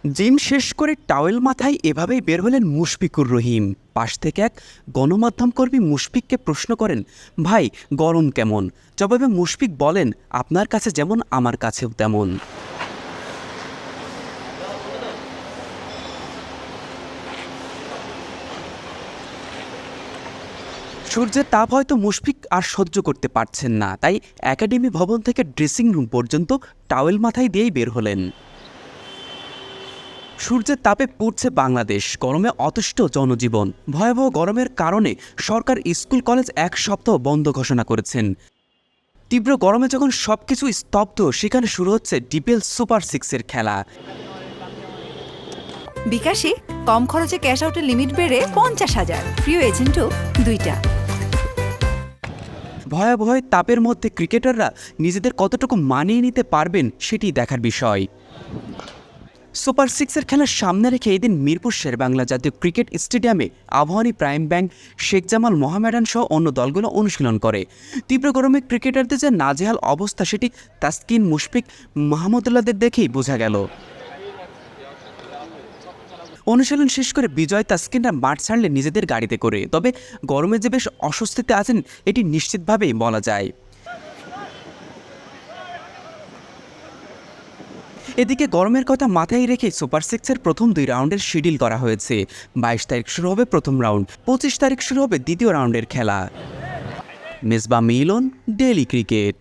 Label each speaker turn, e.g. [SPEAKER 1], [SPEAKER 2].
[SPEAKER 1] Gym শেষ করে towel মাথায় এভাবেই বের হলেন মুশফিকুর রহিম। পাশ থেকে এক গণমাধ্যম কর্মী মুশফিককে প্রশ্ন করেন, ভাই গরম কেমন? জবাবে মুশফিক বলেন, আপনার কাছে যেমন আমার কাছেও তেমন। সূর্যের তাপ হয়তো মুশফিক আর সহ্য করতে পারছেন না, তাই একাডেমি ভবন থেকে ড্রেসিং রুম পর্যন্ত টাওয়েল মাথায় দিয়েই বের হলেন। সূর্যের তাপে পুড়ছে বাংলাদেশ, গরমে অতিষ্ঠ জনজীবন। ভয়াবহ গরমের কারণে সরকার স্কুল কলেজ এক সপ্তাহ বন্ধ ঘোষণা করেছেন। তীব্র গরমে যখন সবকিছু স্তব্ধ, সেখানে শুরু হচ্ছে ডিপিএল সুপার সিক্সের খেলা।
[SPEAKER 2] বিকাশে কম খরচে ক্যাশ আউটের লিমিট বেড়ে 50,000, প্রিয় এজেন্টও 2টা।
[SPEAKER 1] ভয়াবহ তাপের মধ্যে ক্রিকেটাররা নিজেদের কতটুকু মানিয়ে নিতে পারবেন সেটি দেখার বিষয়। সুপার সিক্সের খেলার সামনে রেখে এদিন মিরপুর শেরেবাংলা জাতীয় ক্রিকেট স্টেডিয়ামে আবাহনী, প্রাইম ব্যাংক, শেখ জামাল, মোহামেডান সহ অন্য দলগুলো অনুশীলন করে। তীব্র গরমে ক্রিকেটারদের যে নাজেহাল অবস্থা, সেটি তাসকিন, মুশফিক, মাহমুদুল্লাহদের দেখেই বোঝা গেল। অনুশীলন শেষ করে বিজয়, তাসকিনরা মাঠ ছাড়লেন নিজেদের গাড়িতে করে। তবে গরমে যে বেশ অস্বস্তিতে আছেন এটি নিশ্চিতভাবেই বলা যায়। এদিকে গরমের কথা মাথায় রেখে সুপার সিক্সের প্রথম 2 রাউন্ডের শিডিউল করা হয়েছে। 22 তারিখ শুরু হবে প্রথম রাউন্ড, 25 তারিখ শুরু হবে দ্বিতীয় রাউন্ডের খেলা। মেজবা মিলন, ডেইলি ক্রিকেট।